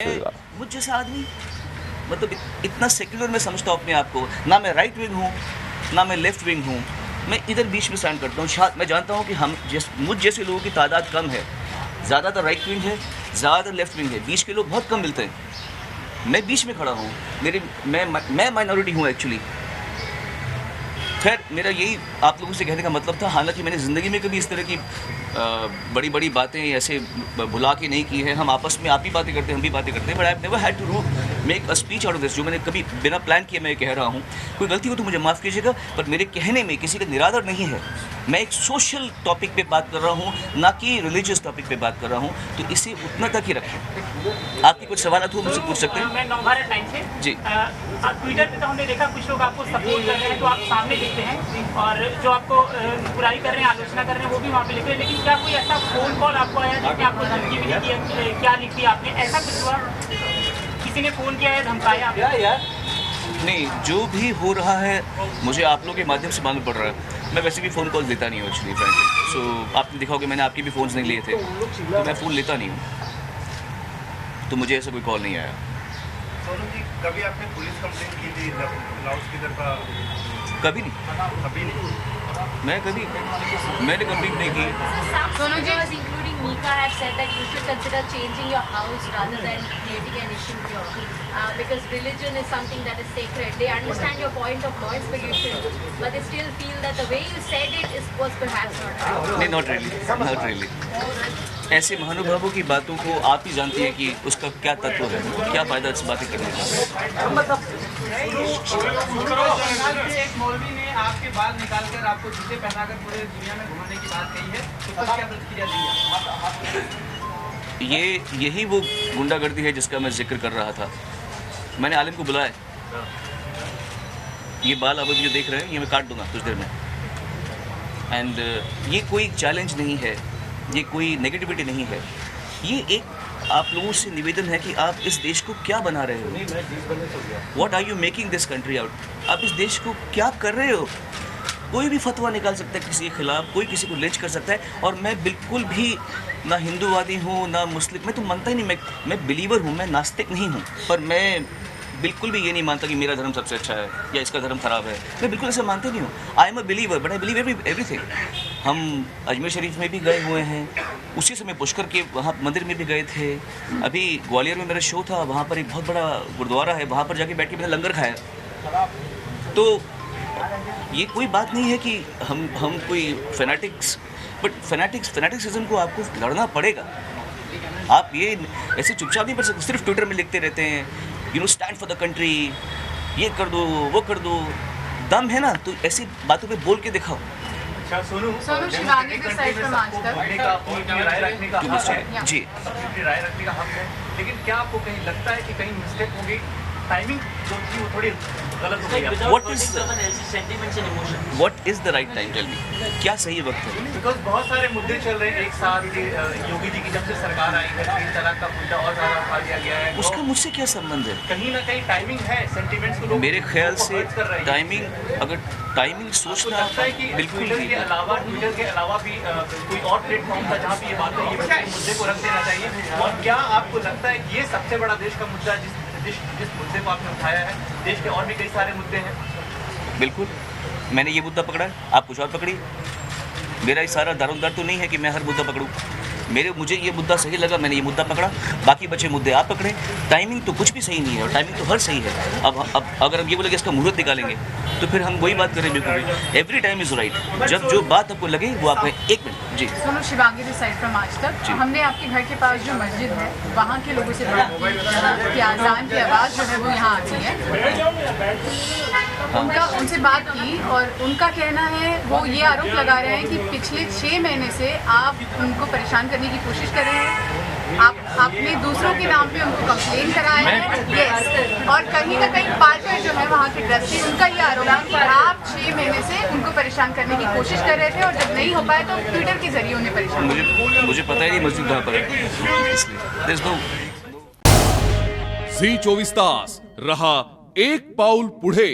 मुझ जैसा आदमी मतलब इतना सेक्युलर मैं समझता हूँ अपने आप को। ना मैं राइट विंग हूँ ना मैं लेफ्ट विंग हूँ, मैं इधर बीच में स्टैंड करता हूँ। मैं जानता हूँ कि मुझ जैसे लोगों की तादाद कम है, ज़्यादातर राइट विंग है, ज़्यादातर लेफ्ट विंग है, बीच के लोग बहुत कम मिलते हैं। मैं बीच में खड़ा हूँ, मैं माइनॉरिटी हूँ एक्चुअली। खैर मेरा यही आप लोगों से कहने का मतलब था। हालांकि मैंने ज़िंदगी में कभी इस तरह की बड़ी बड़ी बातें ऐसे भुला के नहीं की है। हम आपस में आप भी बातें करते हैं, हम भी बातें करते हैं, but I have never had to make a speech out of this. जो मैंने कभी बिना प्लान किए मैं कह रहा हूँ, कोई गलती हो तो मुझे माफ़ कीजिएगा, पर मेरे कहने में किसी का निरादर नहीं है। मैं एक सोशल टॉपिक पे बात कर रहा हूँ, ना कि रिलीजियस टॉपिक पे बात कर रहा हूँ, तो इसे उतना तक ही रखें। आपकी कुछ सवाल हो मुझसे पूछ सकते हैं। मैं नवभारत टाइम से जी। ट्विटर पे तो हमने देखा कुछ लोग आपको सपोर्ट कर रहे हैं तो आप सामने लिखते हैं, और जो आपको बुराई कर रहे हैं, आलोचना कर रहे हैं, वो भी वहाँ पे लिखते हैं। लेकिन क्या कोई ऐसा फोन कॉल आपको आया जिसमें आपको धमकी मिली कि क्या लिखी आपने, ऐसा कुछ हुआ? किसी ने फ़ोन किया है, धमकाया आपको? नहीं, जो भी हो रहा है मुझे आप लोगों के माध्यम से मालूम पड़ रहा है। मैं वैसे भी फ़ोन कॉल लेता नहीं हूँ एक्चुअली, फ्रेंकली। सो आपने देखा होगा मैंने आपके भी फ़ोन्स नहीं लिए थे, तो मैं फ़ोन लेता नहीं हूँ, तो मुझे ऐसा कोई कॉल नहीं आया। सोनू जी, कभी आपने पुलिस कंप्लेंट की थी लाउड स्पीकर का? कभी नहीं, अभी नहीं। मैंने कंप्लेंट नहीं की। Sonu ji, including Mika, have said that you should consider changing your house rather than creating an issue here. Because religion is something that is sacred. They understand your point of noise pollution, but they still feel that the way you said it was perhaps not right. नहीं, not really. ऐसे महानुभावों की बातों को आप ही जानती हैं कि उसका क्या तत्व है, क्या फ़ायदा इस बातें करने का। एक मौलवी ने आपके बाल निकालकर आपको जूते पहनाकर पूरे दुनिया में घुमाने की बात कही है, तो उसका क्या प्रतिक्रिया दी? यही वो गुंडागर्दी है जिसका मैं जिक्र कर रहा था। मैंने आलिम को बुलाया, ये बाल अब जो देख रहे हैं ये मैं काट दूंगा कुछ देर में। एंड ये कोई चैलेंज नहीं है, ये कोई नेगेटिविटी नहीं है, ये एक आप लोगों से निवेदन है कि आप इस देश को क्या बना रहे हो। What are you making this country out? आप इस देश को क्या कर रहे हो? कोई भी फतवा निकाल सकता है किसी के खिलाफ, कोई किसी को लिंच कर सकता है। और मैं बिल्कुल भी ना हिंदूवादी हूँ ना मुस्लिम, मैं तो मानता ही नहीं, मैं बिलीवर हूँ, मैं नास्तिक नहीं हूँ। पर मैं बिल्कुल भी ये नहीं मानता कि मेरा धर्म सबसे अच्छा है या इसका धर्म खराब है। मैं बिल्कुल ऐसा मानते नहीं हूँ। I am a believer, but I believe everything. हम अजमेर शरीफ में भी गए हुए हैं, उसी समय पुष्कर के वहाँ मंदिर में भी गए थे। अभी ग्वालियर में मेरा शो था, वहाँ पर एक बहुत बड़ा गुरुद्वारा है, वहाँ पर जाके बैठ के मैंने लंगर खाया। तो ये कोई बात नहीं है कि हम कोई फैनेटिक्सिज्म को आपको लड़ना पड़ेगा। आप ये ऐसे चुपचाप नहीं पढ़ सकते, सिर्फ ट्विटर में लिखते रहते हैं, you know, stand for the country, ये कर दो वो कर दो। दम है ना तो ऐसी बातों पे बोल के दिखाओ। अच्छा सोनू, शिवांगी के साइड पर आज तक अपनी राय रखने का हक है जी, अपनी राय रखने का हक है, लेकिन क्या आपको कहीं लगता है कि कहीं मिस्टेक हो गई? टाइमिंग जो थी वो थोड़ी गलत हो गई? What is the right time? Tell me, क्या सही वक्त है? बिकॉज बहुत सारे मुद्दे चल रहे हैं एक साथ। योगी जी की जब से सरकार आई है 3 तलाक का मुद्दा और ज़्यादा उठा दिया गया है। उसका मुझसे क्या संबंध है? कहीं ना कहीं टाइमिंग है, सेंटिमेंट्स को लोग मेरे ख्याल को से hurt कर रहे हैं। टाइमिंग आपको सोचना लगता है कि बिल्कुल ट्विटर नहीं के है। अलावा भी कोई और प्लेटफॉर्म था जहाँ पे ये बात है, ये मुद्दे को रख देना चाहिए? और क्या आपको लगता है कि ये सबसे बड़ा देश का मुद्दा है जिस मुद्दे को आपने उठाया है? देश के और भी कई सारे मुद्दे हैं। बिल्कुल, मैंने ये मुद्दा पकड़ा है, आप कुछ और पकड़िए। मेरा ये सारा दारोमदार तो नहीं है कि मैं हर मुद्दा पकड़ूं। मुझे ये मुद्दा सही लगा, मैंने ये मुद्दा पकड़ा, बाकी बचे मुद्दे आप पकड़े। टाइमिंग तो कुछ भी सही नहीं है, और टाइमिंग तो हर सही है। अब अगर हम ये बोलेंगे इसका मुहूर्त निकालेंगे तो फिर हम वही बात करें। बिल्कुल भी एवरी टाइम इज़ राइट। जब जो बात आपको लगे वो आप एक मिनट। जी सोनू, शिवांगी के साइड फ्रॉम आज तक हमने आपके घर के पास जो मस्जिद है वहाँ के लोगों से बात की, अजान की आवाज़ जो है वो यहाँ आती है, उनसे बात की, और उनका कहना है, वो ये आरोप लगा रहे हैं कि पिछले 6 महीने से आप उनको परेशान करने की कोशिश कर रहे हैं। आपने दूसरों के नाम पे उनको कंप्लेन कराया है। यस, और कहीं ना कहीं पार्कर जो है वहाँ के ट्रस्टी, उनका ये आरोप है कि आप 6 महीने से उनको परेशान करने की कोशिश कर रहे थे, और जब नहीं हो पाया तो ट्विटर के जरिए उन्हें परेशान। मुझे पता ही नहीं मस्जिद कहाँ पर है, इसलिए झी 24 तास रहा एक पाऊल पुढे।